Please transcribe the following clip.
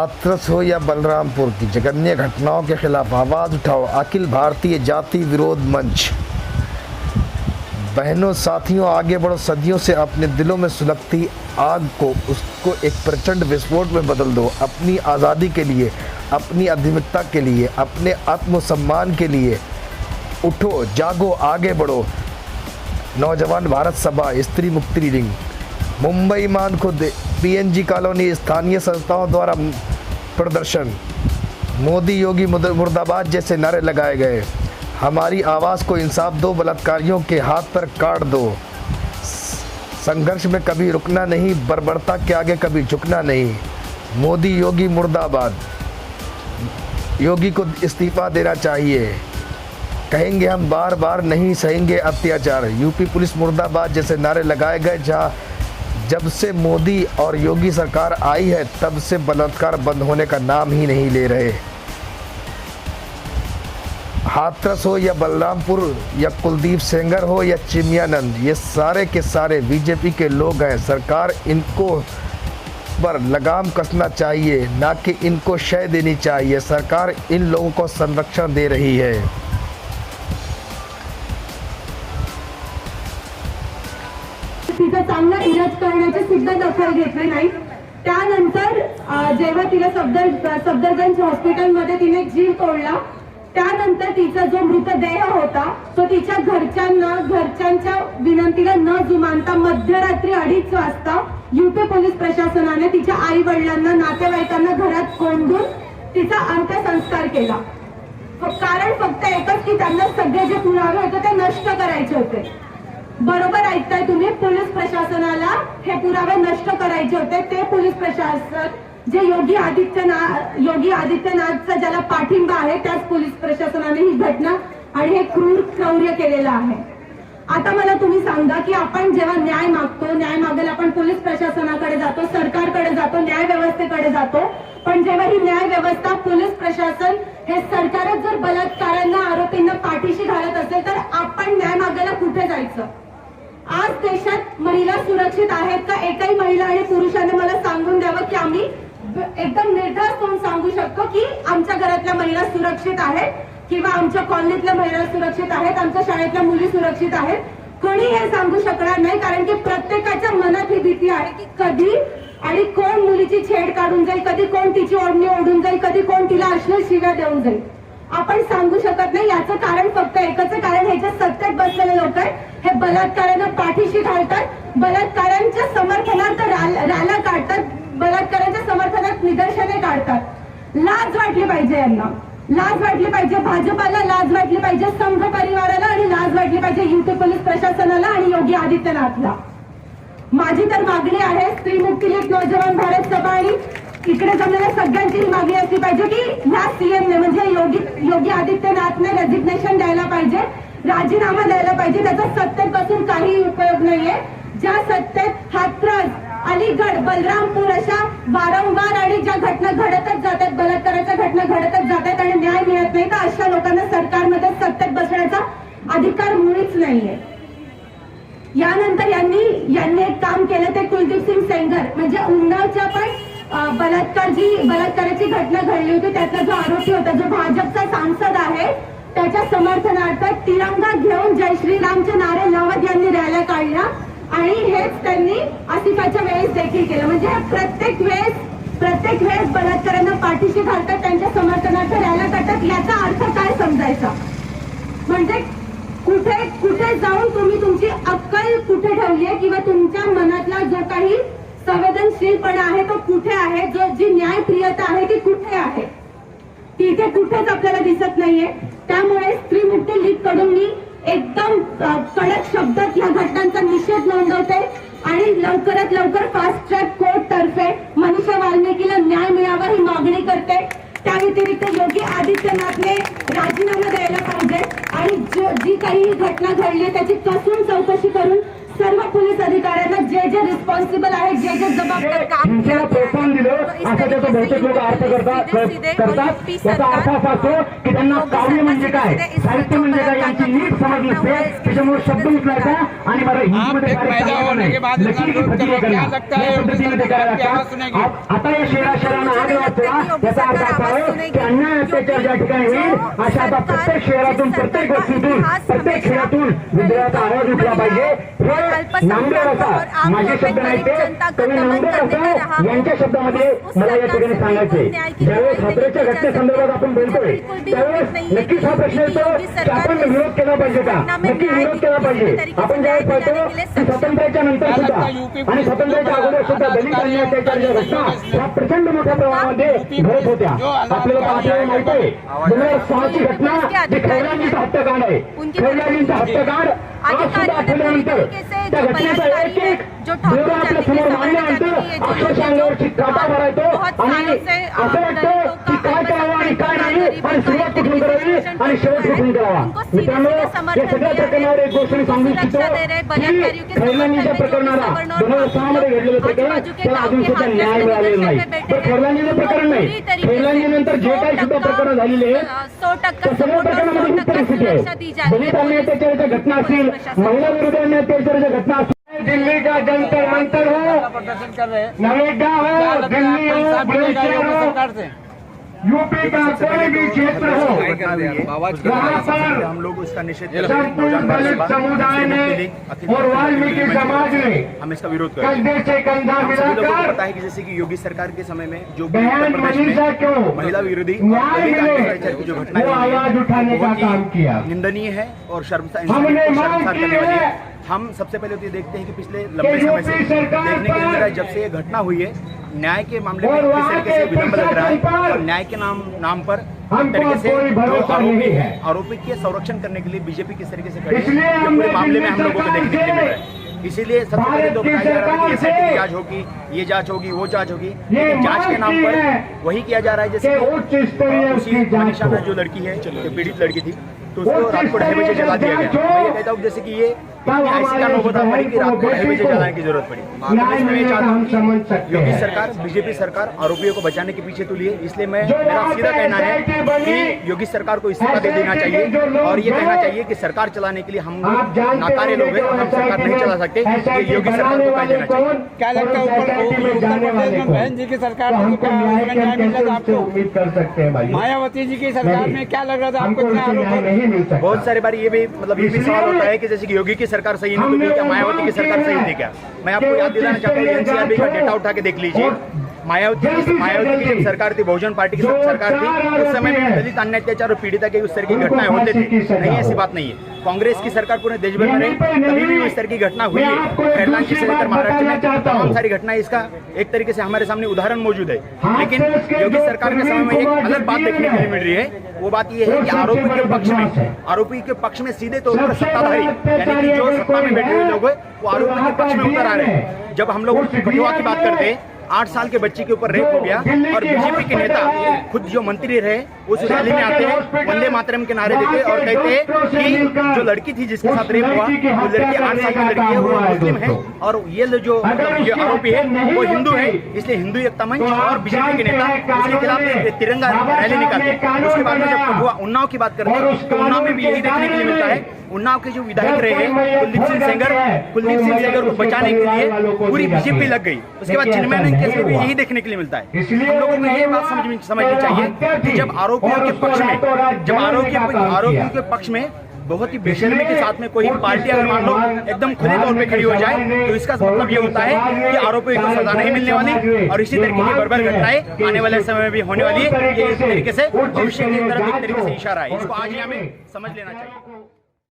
हाथरस हो या बलरामपुर की जघन्य घटनाओं के खिलाफ आवाज़ उठाओ अखिल भारतीय जाति विरोध मंच। बहनों साथियों आगे बढ़ो, सदियों से अपने दिलों में सुलगती आग को उसको एक प्रचंड विस्फोट में बदल दो। अपनी आज़ादी के लिए, अपनी आध्यात्मिकता के लिए, अपने आत्मसम्मान के लिए उठो, जागो, आगे बढ़ो। नौजवान भारत सभा, स्त्री मुक्ति रिंग, मुंबई मान खुद, पीएनजी कॉलोनी, स्थानीय संस्थाओं द्वारा प्रदर्शन, मोदी योगी मुर्दाबाद जैसे नारे लगाए गए। हमारी आवाज़ को इंसाफ दो, बलात्कारियों के हाथ पर काट दो। संघर्ष में कभी रुकना नहीं, बर्बरता के आगे कभी झुकना नहीं। मोदी योगी मुर्दाबाद, योगी को इस्तीफा देना चाहिए। कहेंगे हम बार बार, नहीं सहेंगे अत्याचार। यूपी पुलिस मुर्दाबाद जैसे नारे लगाए गए। जब से मोदी और योगी सरकार आई है तब से बलात्कार बंद होने का नाम ही नहीं ले रहे। हाथरस हो या बलरामपुर या कुलदीप सेंगर हो या चिमयानंद, ये सारे के सारे बीजेपी के लोग हैं। सरकार इनको पर लगाम कसना चाहिए, ना कि इनको शय देनी चाहिए। सरकार इन लोगों को संरक्षण दे रही है। तिचा चांगला इलाज करण्याची सुद्धा दखल घेतली नाही। त्यानंतर जेव्हा तिला सफदरजंग हॉस्पिटलमध्ये तिने जीव तोडला, त्यानंतर तिचा जो मृतदेह होता तो तिच्या घरच्यांच्या विनंतीला न जुमानता मध्यरात्री 2:30 वाजता यूपी पोलीस प्रशासनाने तिच्या आई वडिलांना, नातेवाईकांना घरात कोंडून तिचा अंत्यसंस्कार केला। कारण फक्त एकच की त्यांना सगळे जे पुरावे होते ते नष्ट करायचे होते। बरोबर ऐकताय तुम्ही, पोलीस प्रशासनाला हे पुरावे नष्ट करायचे होते। ते पोलीस प्रशासन जे योगी आदित्यनाथचा ज्याला पाठिंबा आहे, त्याच पोलीस प्रशासनाने ही घटना आणि हे क्रूर क्रौर्य केलेलं आहे। आता मला तुम्ही सांगा की आपण जेव्हा न्याय मागतो, न्याय मागायला आपण पोलीस प्रशासनाकडे जातो, सरकारकडे जातो, न्याय व्यवस्थेकडे जातो, पण जेव्हा ही न्याय व्यवस्था, पोलीस प्रशासन हे सरकारच जर बलात्कारांना, आरोपींना पाठीशी घालत असेल तर आपण न्याय मागायला कुठे जायचं? आज देशात महिला सुरक्षित आहेत का? एकही महिला आणि पुरुषाने मला सांगून द्यावं की आम्ही एकदम निर्धास्त होऊन सांगू शकतो की आमच्या घरातल्या महिला सुरक्षित आहेत किंवा आमच्या कॉलनीतल्या महिला सुरक्षित आहेत, आमच्या शाळेतल्या मुली सुरक्षित आहेत। कोणी हे सांगू शकणार नाही, कारण की प्रत्येकाच्या मनात ही भीती आहे की कधी आणि कोण मुलीची छेड काढून जाईल, कधी कोण तिची ओढणी ओढून जाईल, कधी कोण तिला अश्लील शिव्या देऊन जाईल। आपण सांगू शकत नाही। याचं कारण फक्त एकच आहे, कारण हे जे सत्तेत बसलेले लोक आहेत हे बलात्कारांना पाठीशी घालतात, बलात्कारांच्या समर्थनार्थ रॅल्या काढतात, बलात्कारांच्या समर्थनात निदर्शने काढतात। लाज वाटली पाहिजे यांना, लाज वाटली पाहिजे भाजपाला, लाज वाटली पाहिजे संघ परिवाराला आणि लाज वाटली पाहिजे यूपी पोलीस प्रशासनाला आणि योगी आदित्यनाथला। माझी तर मागणी आहे, स्त्री मुक्ती लीग, नौजवान भारत सभा आणि इकडे जमलेल्या सगळ्यांची ही मागणी असली पाहिजे की ह्या सीएमने म्हणजे योगी आदित्यनाथने रेजिग्नेशन द्यायला पाहिजे, राजीनामा द्यायला पाहिजे। त्याचा सत्तेत बसून काही उपयोग नाहीये। ज्या सत्तेत हाथरस, अलीगड, बलरामपूर अशा वारंवार आणि ज्या घटना घडतच जातात, बलात्काराच्या घटना घडतच जातात आणि न्याय मिळत नाही, तर अशा लोकांना सरकारमध्ये सत्तेत बसण्याचा अधिकार मुळीच नाहीये। यानंतर यांनी एक काम केलं, ते कुलदीप सिंग सेंगर म्हणजे उन्नावच्या पण बलात्काराची घटना घडली होती, त्यातला जो आरोपी होता, जो भाजपचा सांसद आहे, त्याच्या समर्थनार्थ तिरंगा घेऊन जय श्रीरामचे नारे लावत यांनी रॅल्या काढल्या आणि हेच त्यांनी आसिफाच्या वेळेस देखील केलं। म्हणजे प्रत्येक वेळेस बलात्कारांना पाठीशी घालतात, त्यांच्या समर्थनार्थ रॅल्या काढतात। याचा अर्थ काय समजायचा? म्हणजे कुठे जाऊन तुम्ही तुमची अक्कल कुठे ठेवली आहे किंवा तुमच्या मनातला जो काही संवेदनशीलपणा आहे तो कुठे आहे, जी न्यायप्रियता आहे ती कुठे आहे? ती इथे कुठेच आपल्याला दिसत नाहीये। त्यामुळे स्त्री मुक्ती लीग कडून मी एकदम कडक शब्दात या घटनांचा निषेध नोंदवते आणि लवकरात लवकर फास्ट ट्रॅक कोर्ट तर्फे मनीषा वाल्मिकीला न्याय मिळावा ही मागणी करते। त्या व्यतिरिक्त योगी आदित्यनाथने राजीनामा द्यायला पाहिजे आणि जी काही घटना घडली त्याची कसून चौकशी करून सर्व पोलीस अधिकाऱ्यांना जे जे रिस्पॉन्सिबल आहे, जे जे जबाबदार काम हिंसेला प्रोत्साहन दिलं असं त्याचा बहुतेक लोक अर्थ करतात. याचा अर्थ असा असतो की त्यांना काव्य म्हणजे काय, साहित्य म्हणजे काय यांची नीट समज नसते. त्याच्यामुळे शब्द उचलायचा आणि मला हिंदीमध्ये आता या शहरानं आग लावला. याचा अर्थ असा आहे की अन्याय अत्याचार ज्या ठिकाणी होईल अशा आता प्रत्येक शहरातून, प्रत्येक वस्तीतून, प्रत्येक खेळातून विद्रोहाचा आवाज उठला पाहिजे. हे नामदेव असा माझे शब्द नाही, ते कवी नामदेव असा यांच्या शब्दामध्ये मला या ठिकाणी सांगायचे. ज्यावेळेस हाथरसच्या घटनेसंदर्भात आपण बोलतोय त्यावेळेस नक्कीच हा प्रश्न येतो की आपण विरोध केला पाहिजे का, नक्की विरोध केला पाहिजे. आपण ज्यावेळेस पाहतो की स्वातंत्र्याच्या नंतर सुद्धा आणि स्वातंत्र्याच्या अगोदर सुद्धा दलित आणि अत्याचाराच्या घटना ह्या प्रचंड मोठ्या प्रमाणामध्ये घडत होत्या. आपल्याला माहित आहे 2006ची घटना जी खैराजींचा हत्याकांड आहे. खैराजींचा हत्याकांड आज सुद्धा आठवल्यानंतर त्या घटनेचा एक एक डोळा आपल्या समोर मांडल्यानंतर अक्षरशः अंगावरची काटा भरायतो आणि असं वाटतं की काय करावं आणि काय नाही आणि सुरुवात कुठून करावी आणि शेवट कुठून करावा. मित्रांनो, या सगळ्या प्रकरणावर एक गोष्ट मी सांगू इच्छितो की खैरलानीच्या प्रकरणाला 2006 मध्ये घडलेलं प्रकरण त्याला अजून सुद्धा न्याय मिळालेला नाही. तर खैरलानीचं प्रकरण नाही, खैरलानीनंतर जे काही सुद्धा प्रकरण झालेले त्या सगळ्या प्रकरणामध्ये ही परिस्थिती आहे. दलित अन्याय अत्याचाराच्या घटना असतील, महिला विरोधी अन्याय अत्याचाराच्या घटना असतील, दिल्ली का जंतर मंतर हो, नरेगा हो, दिल्ली हो, बुलंदशहर हो, यूपी का कोई भी क्षेत्र हो, वहाँ पर हम लोग उसका निषेध संपूर्ण दलित समुदाय ने और वाल्मीकि समाज ने हम इसका विरोध करते कंधे से कंधा हैं. सभी लोगों को मिलाकर पता है कि जैसे कि योगी सरकार के समय में जो बहन मनीषा को महिला विरोधी न्याय अत्याचार की जो मिले घटनाएं वो हुई हैं, आवाज उठाने का बहुत ही काम किया. निंदनीय है और हमने मांग शर्मसार की करने वाली है है. हम सबसे पहले तो ये देखते हैं कि पिछले लंबे कि समय से यूपी सरकार देखने के लिए मिल रहा है, पर जब से ये घटना हुई है न्याय के मामले में और किस वहाँ तरीके से के विलंब लग रहा है प्रशासन पर और न्याय के नाम पर हमको तरीके से कोई जो भरोसा आरोपी नहीं है. आरोपी के संरक्षण करने के लिए बीजेपी किस तरीके से खड़ी है, इसलिए ये हमने पूरे मामले में हम दिल्ली लोगों को देखने के लिए मिल रहा है. इसीलिए सबसे पहले तो भारत की बताया जा रहा है कि सरकार SIT की से जांच होगी, ये जांच होगी, वो जांच होगी, ये लेकिन जांच के मांग नाम की पर है वही किया जा रहा है जैसे कि उच्च स्तरीय उसी उसकी जांच मनीषा हो. जो लड़की है, जो पीड़ित लड़की थी, तो उच्च उसको रात को 2:30 बजे स्तरीय जला दिया जांच गया. हो. मैं ये कहता हूँ जैसे कि ये तब ऐसी का नौबत आ पड़ी कि रात को 2:30 बजे जलाने की जरूरत पड़ी. न्याय मैं मिलेगा, चाहता हम हूँ समझ कि सकते योगी हैं. सरकार, बीजेपी सरकार आरोपियों को बचाने के पीछे तुली है. इसलिए मैं जो मेरा वहाँ सीधा पे कहना है SIT बनी, कि योगी सरकार को इस्तीफा दे देना SIT के चाहिए जो लोग और ये कहना हैं, चाहिए कि सरकार चलाने के लिए हम आप जानते नाकारे लोग होंगे हैं, हम सरकार नहीं चला सकते. ये योगी सरकार को कह देना चाहिए. क्या लगता है उत्तर प्रदेश में बहन जी की सरकार तो में हमको क्या न्याय उसमें के न्याय मिल कैसे रहा था उससे आपको? उम्मीद कर सकते हैं भाई? मायावती जी की सरकार नहीं। में क्या लग रहा था हमको आपको? क्या उससे न्याय आरोप नहीं मिल सकता. बहुत सारी बार ये भी मतलब ये भी इसलिए सवाल होता है कि जैसे कि योगी की सरकार सही नहीं हमने तो क्या वो मायावती की मांग सरकार की सही है थी क्या? मैं आपको याद दिलाना चाहता हूँ एनसीआरबी का डेटा उठा के देख लीजिए. मायावती की जब सरकार थी, बहुजन पार्टी की सरकार थी, उस समय में दलित अन्य अत्याचार और पीड़िता के उस तरह की घटनाएं होते थे. नहीं, ऐसी बात नहीं है. कांग्रेस की सरकार पूरे देश भर में रही, तभी भी इस तरह की घटना हुई है. खैरलानी से लेकर महाराष्ट्र में तमाम सारी घटनाएं, इसका एक तरीके से हमारे सामने उदाहरण मौजूद है. लेकिन योगी सरकार के समय में एक अलग बात देखने के लिए मिल रही है. वो बात ये है कि आरोपी के पक्ष में सीधे तौर पर सत्ताधारी यानी कि जो सत्ता में बैठे हुए लोग हैं वो आरोपी के पक्ष में उतर आ रहे हैं. जब हम लोग कठुआ की बात करते हैं, 8 साल के बच्चे के ऊपर रेप हो गया और बीजेपी के नेता खुद जो मंत्री रहे उस रैली में आते हैं, वंदे मातरम के नारे देते और कहते हैं कि जो लड़की थी जिसके साथ रेप हुआ वो लड़की 8 साल की लड़की है, वो मुस्लिम है और ये जो आरोपी है वो हिंदू है. इसलिए हिंदू एकता मंच और बीजेपी के नेता उसके खिलाफ तिरंगा रैली निकालते. उसके बाद में जब कठुआ उन्नाव की बात करते हैं तो उन्नाव में भी यही देखने के लिए मिलता है. उन्नाव के जो विधायक रहे हैं कुलदीप सिंह सेंगर को बचाने के लिए पूरी बीजेपी लग गई. उसके बाद चिन्मयानंद केस में भी यही देखने के लिए मिलता है. हम लोगों को ये बात समझनी चाहिए कि जब आरोपियों के पक्ष में बहुत ही बेशर्मी के साथ में कोई पार्टी अगर मान लो एकदम खुले तौर पे खड़ी हो जाए तो इसका मतलब ये होता है कि आरोपियों को सजा नहीं मिलने वाली और इसी तरीके की बर्बर घटनाएं आने वाले समय में भी होने वाली है. ये इस तरीके से भविष्य की तरफ एक तरीके से इशारा है. इसको आज ही हमें समझ लेना चाहिए.